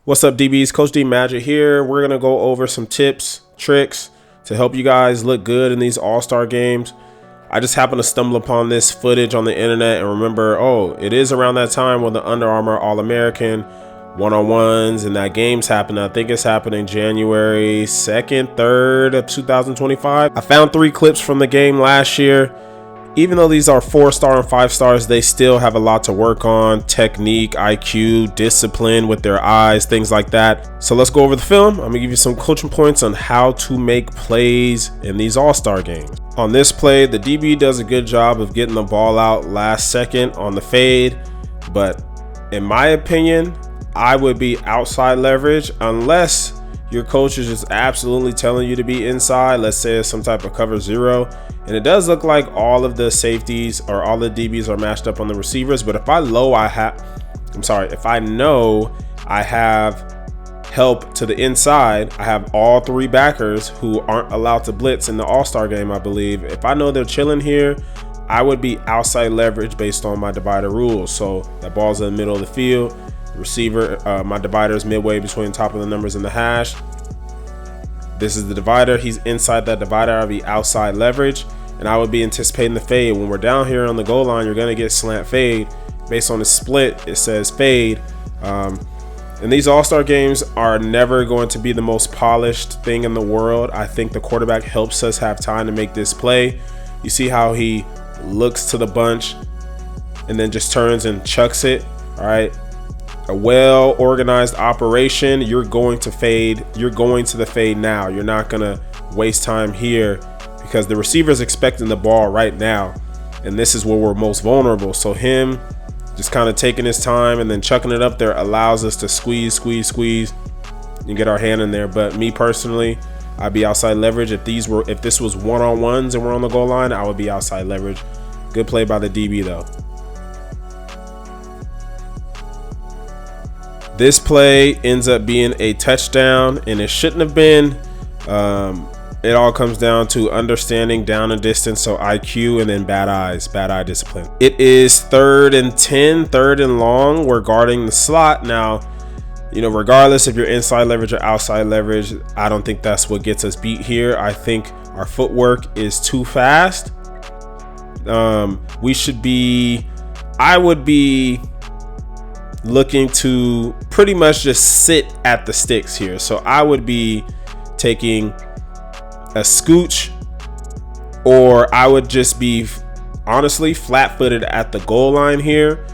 What's up, DBs? Coach D Magic here. We're going to go over some tips, tricks to help you guys look good in these all-star games. I just happened to stumble upon this footage on the internet and remember, it is around that time when the Under Armour All-American one-on-ones and that game's happening. I think it's happening January 2nd, 3rd of 2025. I found 3 clips from the game last year. Even though these are 4-star and 5 stars, they still have a lot to work on. Technique, IQ, discipline with their eyes, things like that. So let's go over the film. I'm gonna give you some coaching points on how to make plays in these all-star games. On this play, the DB does a good job of getting the ball out last second on the fade. But in my opinion, I would be outside leverage unless your coach is just absolutely telling you to be inside. Let's say it's some type of cover 0. And it does look like all of the safeties or all the DBs are matched up on the receivers. But if I know I have help to the inside, I have all 3 backers who aren't allowed to blitz in the all-star game, I believe. If I know they're chilling here, I would be outside leverage based on my divider rules. So that ball's in the middle of the field. The receiver, my divider is midway between the top of the numbers and the hash. This is the divider. He's inside that divider. I'll be outside leverage, and I would be anticipating the fade. When we're down here on the goal line, you're going to get slant fade. Based on the split, it says fade. And these all-star games are never going to be the most polished thing in the world. I think the quarterback helps us have time to make this play. You see how he looks to the bunch and then just turns and chucks it. All right. A well-organized operation, you're going to fade. You're going to the fade now. You're not going to waste time here because the receiver is expecting the ball right now. And this is where we're most vulnerable. So him just kind of taking his time and then chucking it up there allows us to squeeze and get our hand in there. But me personally, I'd be outside leverage. If this was one-on-ones and we're on the goal line, I would be outside leverage. Good play by the DB though. This play ends up being a touchdown, and it shouldn't have been. It all comes down to understanding down and distance, so IQ, and then bad eye discipline. It is 3rd and 10, 3rd and long. We're guarding the slot. Now, regardless if you're inside leverage or outside leverage, I don't think that's what gets us beat here. I think our footwork is too fast. I would be looking to pretty much just sit at the sticks here. So I would be taking a scooch, or I would just be honestly flat-footed at the goal line here,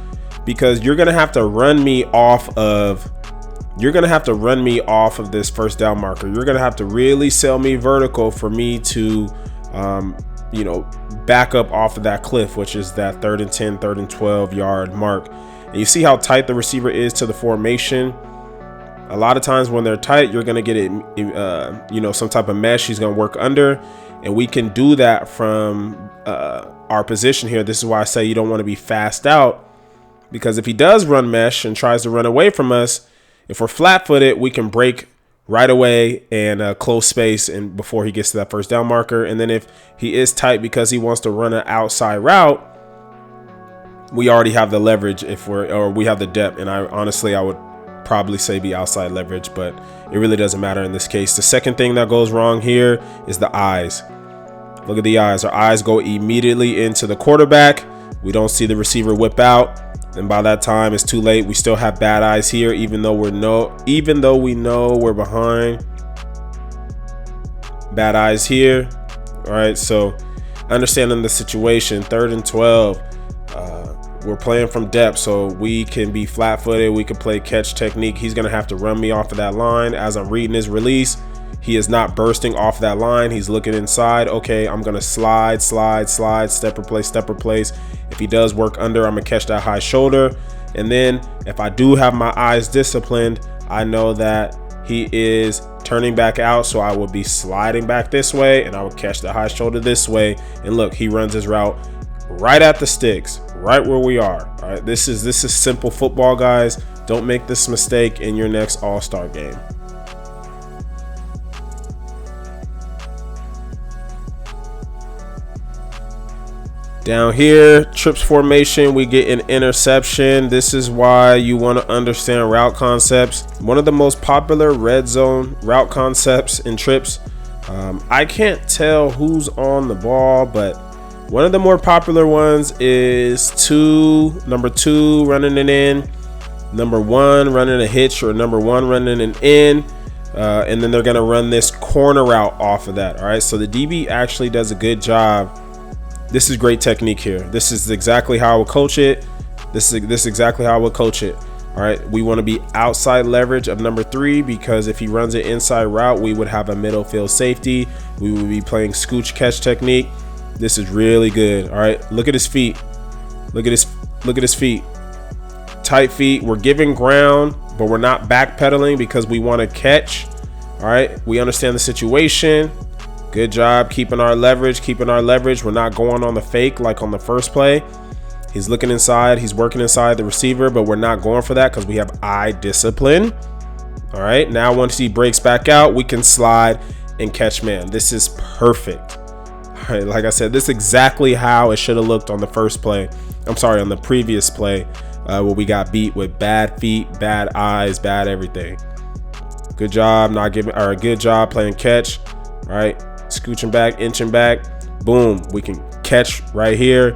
because you're gonna have to run me off of this first down marker. You're gonna have to really sell me vertical for me to back up off of that cliff, which is that 3rd and 10, 3rd and 12 yard mark. And you see how tight the receiver is to the formation. A lot of times when they're tight, you're going to get it, some type of mesh he's going to work under. And we can do that from our position here. This is why I say you don't want to be fast out, because if he does run mesh and tries to run away from us, if we're flat-footed, we can break right away and close space and before he gets to that first down marker. And then if he is tight because he wants to run an outside route, we already have the leverage we have the depth. And I would probably say be outside leverage, but it really doesn't matter in this case. The second thing that goes wrong here is the eyes. Look at the eyes. Our eyes go immediately into the quarterback. We don't see the receiver whip out. And by that time, it's too late. We still have bad eyes here, even though we know we're behind. Bad eyes here. All right. So understanding the situation, 3rd and 12. We're playing from depth, so we can be flat-footed. We can play catch technique. He's going to have to run me off of that line. As I'm reading his release, he is not bursting off that line. He's looking inside. Okay, I'm going to slide, step replace. If he does work under, I'm going to catch that high shoulder. And then if I do have my eyes disciplined, I know that he is turning back out, so I will be sliding back this way, and I will catch the high shoulder this way. And look, he runs his route right at the sticks, right where we are. All right, this is simple football, guys. Don't make this mistake in your next all-star game. Down here, trips formation, we get an interception. This is why you want to understand route concepts. One of the most popular red zone route concepts in trips. I can't tell who's on the ball, but one of the more popular ones is number two running it in, number one running a hitch, or number one running an in. And then they're going to run this corner route off of that. All right. So the DB actually does a good job. This is great technique here. This is exactly how I would coach it. This is exactly how I would coach it. All right. We want to be outside leverage of number three, because if he runs an inside route, we would have a middle field safety. We would be playing scooch catch technique. This is really good. All right. Look at his feet. Look at his feet. Tight feet. We're giving ground, but we're not backpedaling because we want to catch. All right. We understand the situation. Good job keeping our leverage. We're not going on the fake like on the first play. He's looking inside. He's working inside the receiver, but we're not going for that because we have eye discipline. All right. Now, once he breaks back out, we can slide and catch man. This is perfect. All right. Like I said, this is exactly how it should have looked on the first play. I'm sorry, on the previous play where we got beat with bad feet, bad eyes, bad everything. Good job good job playing catch. All right. Scooching back, inching back, boom, we can catch right here.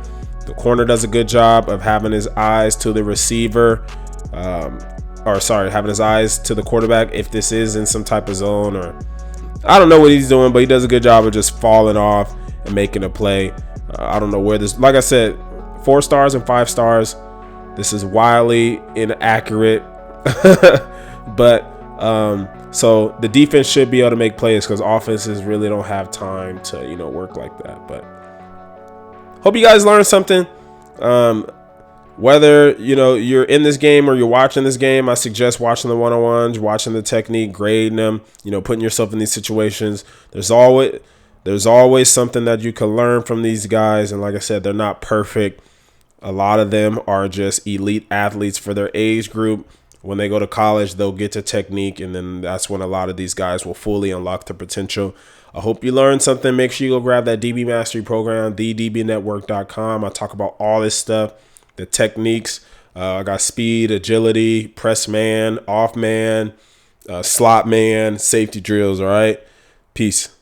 The corner does a good job of having his eyes to the receiver, having his eyes to the quarterback if this is in some type of zone, or I don't know what he's doing, but he does a good job of just falling off and making a play. I don't know where this, like I said, 4 stars and 5 stars. This is wildly inaccurate, but so the defense should be able to make plays because offenses really don't have time to, work like that. But hope you guys learned something. Whether, you're in this game or you're watching this game, I suggest watching the one-on-ones, watching the technique, grading them, putting yourself in these situations. There's always something that you can learn from these guys. And like I said, they're not perfect. A lot of them are just elite athletes for their age group. When they go to college, they'll get to technique, and then that's when a lot of these guys will fully unlock their potential. I hope you learned something. Make sure you go grab that DB Mastery program, thedbnetwork.com. I talk about all this stuff, the techniques. I got speed, agility, press man, off man, slot man, safety drills, all right? Peace.